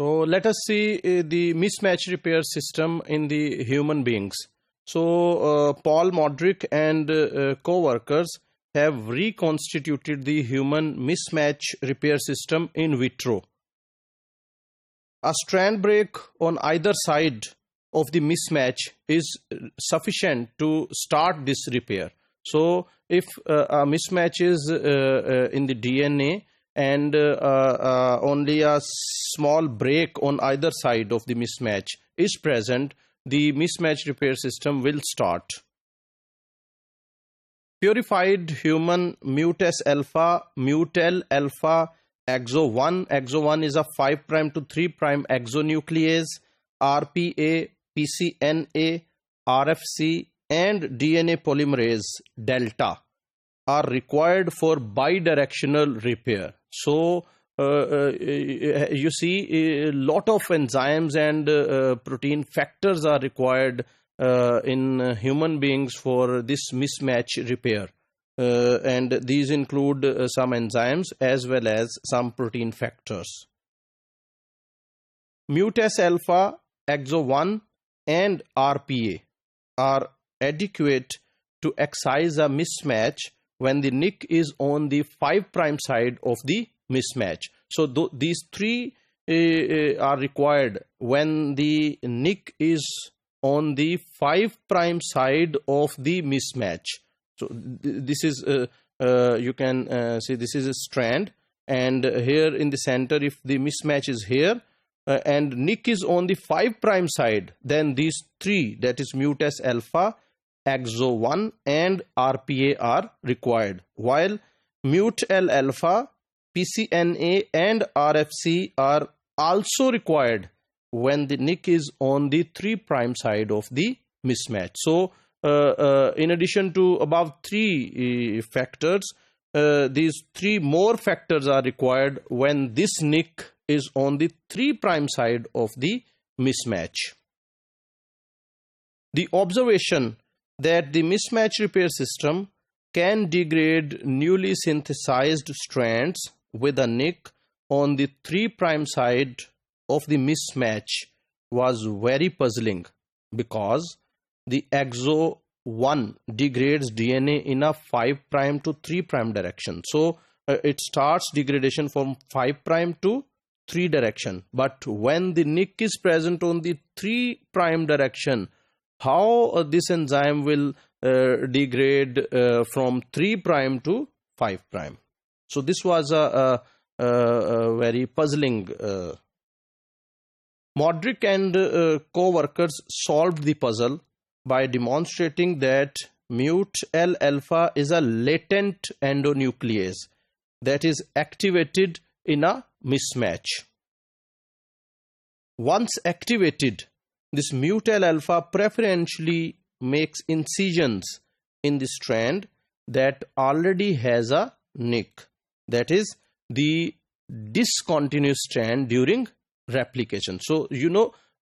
So let us see the mismatch repair system in the human beings. So Paul Modric and co-workers have reconstituted the human mismatch repair system in vitro. A strand break on either side of the mismatch is sufficient to start this repair. So if a mismatch is in the DNA and only a small break on either side of the mismatch is present, the mismatch repair system will start. Purified human mutase alpha, mutal alpha, AXO1. AXO1 is a 5' to 3' exonuclease. RPA, PCNA, RFC, and DNA polymerase delta are required for bidirectional repair. So you see a lot of enzymes and protein factors are required in human beings for this mismatch repair. And these include some enzymes as well as some protein factors. Mutase alpha, AXO1, and RPA are adequate to excise a mismatch when the nick is on the 5' side of the mismatch. So these three are required when the nick is on the 5' side of the mismatch. So this is you can see this is a strand, and here in the center, if the mismatch is here and nick is on the 5' side, then these three, that is mutase alpha, AXO1, and RPA are required, while mutal alpha, PCNA, and RFC are also required when the nick is on the 3' side of the mismatch. So in addition to above three factors, these three more factors are required when this nick is on the 3' side of the mismatch. The observation that the mismatch repair system can degrade newly synthesized strands with a nick on the 3' side of the mismatch was very puzzling, because the AXO1 degrades DNA in a 5' to 3' direction. So it starts degradation from 5' to 3 direction. But when the nick is present on the 3' direction, how this enzyme will degrade from 3' to 5'? So this was a very puzzling. Modric and co-workers solved the puzzle by demonstrating that mutal alpha is a latent endonuclease that is activated in a mismatch. Once activated, this mutal alpha preferentially makes incisions in the strand that already has a nick, that is the discontinuous strand during replication. So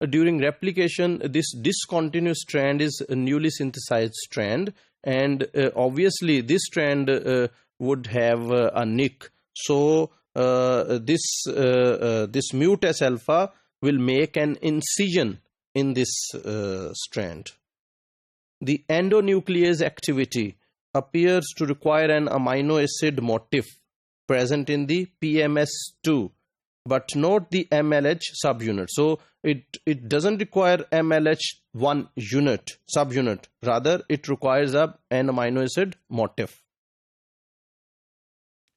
during replication, this discontinuous strand is a newly synthesized strand, and obviously this strand would have a nick. So this mutase alpha will make an incision in this strand. The endonuclease activity appears to require an amino acid motif present in the PMS2, but not the MLH subunit. So it doesn't require MLH1 subunit. Rather, it requires an amino acid motif.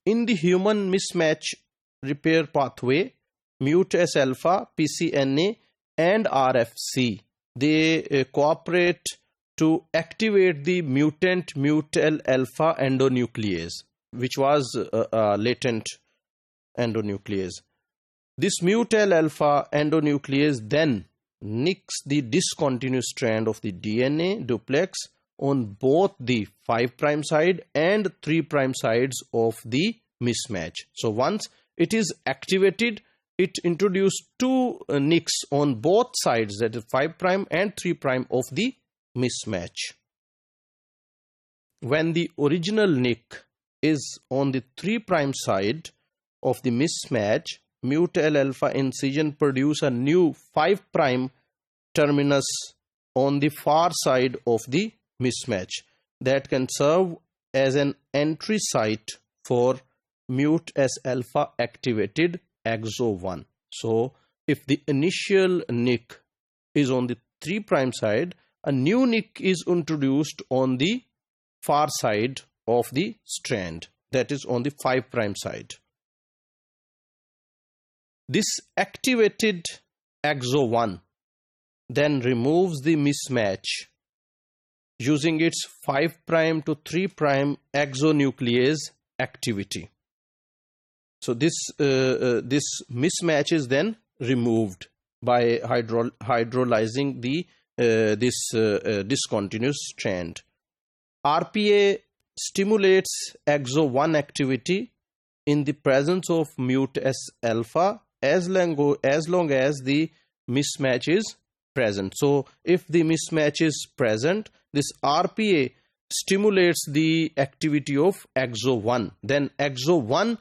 In the human mismatch repair pathway, mutase alpha, PCNA, and RFC, they cooperate to activate the mutant mutal alpha endonuclease, which was a latent endonuclease. This mutal alpha endonuclease then nicks the discontinuous strand of the DNA duplex on both the 5' side and 3' sides of the mismatch. So once it is activated, it introduces two nicks on both sides, that is 5' and 3' of the mismatch. When the original nick is on the 3' side of the mismatch, mut L alpha incision produce a new 5' terminus on the far side of the mismatch that can serve as an entry site for mut S alpha activated AXO1. So if the initial nick is on the 3' side, a new nick is introduced on the far side of the strand, that is on the 5' side. This activated AXO1 then removes the mismatch using its 5' to 3' exonuclease activity. So this mismatch is then removed by hydrolyzing this discontinuous strand. RPA stimulates AXO1 activity in the presence of mut S alpha as long as the mismatch is present. So if the mismatch is present, this RPA stimulates the activity of AXO1. Then AXO1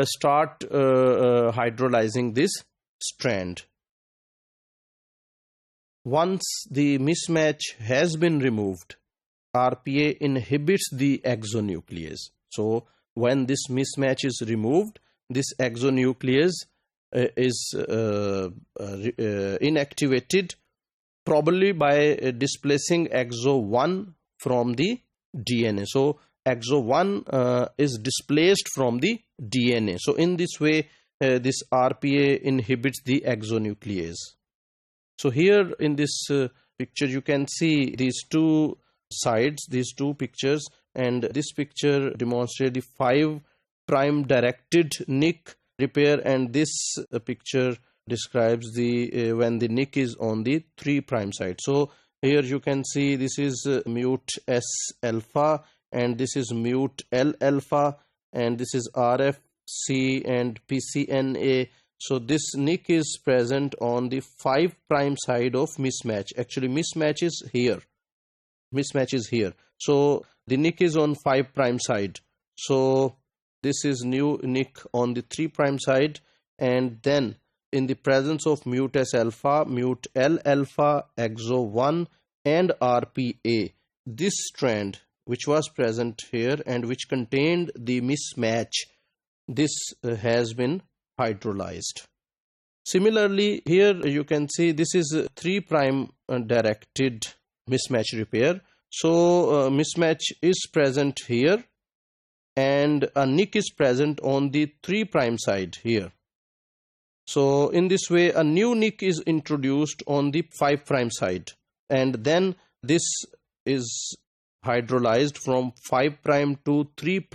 start hydrolyzing this strand. Once the mismatch has been removed, RPA inhibits the exonuclease. So when this mismatch is removed, this exonuclease is inactivated, probably by displacing AXO1 from the DNA. So AXO1 is displaced from the DNA. So in this way, this RPA inhibits the exonuclease. So here in this picture, you can see these two sides, these two pictures, and this picture demonstrates the 5' directed nick repair, and this picture describes the when the nick is on the 3' side. So here you can see this is mut S alpha, and this is mut L alpha, and this is RFC and PCNA. So this nick is present on the 5' side of mismatch. Actually, mismatch is here. Mismatch is here. So the nick is on 5' side. So this is new nick on the 3' side, and then in the presence of mut S alpha, mut L alpha, AXO1 and RPA, this strand which was present here and which contained the mismatch, this has been hydrolyzed. Similarly, here you can see this is a 3' directed mismatch repair. So mismatch is present here and a nick is present on the 3' side here. So in this way, a new nick is introduced on the 5' side, and then this is hydrolyzed from 5' to 3'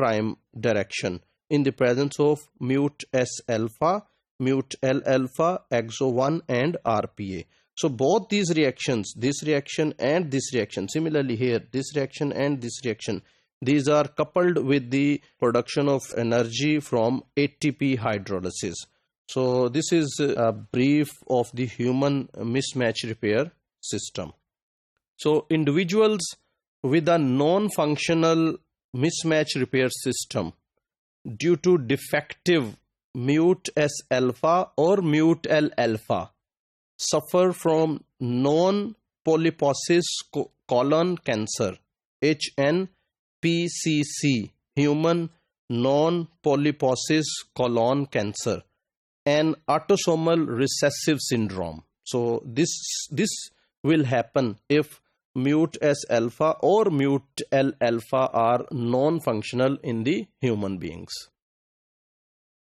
direction in the presence of mut S alpha, mut L alpha, AXO1 and RPA. So both these reactions, this reaction and this reaction, similarly here, this reaction and this reaction, these are coupled with the production of energy from ATP hydrolysis. So this is a brief of the human mismatch repair system. So individuals with a non-functional mismatch repair system due to defective mut S alpha or mut L alpha suffer from non-polyposis colon cancer, HNPCC, human non-polyposis colon cancer, and autosomal recessive syndrome. So this will happen if mut S alpha or mut L alpha are non-functional in the human beings.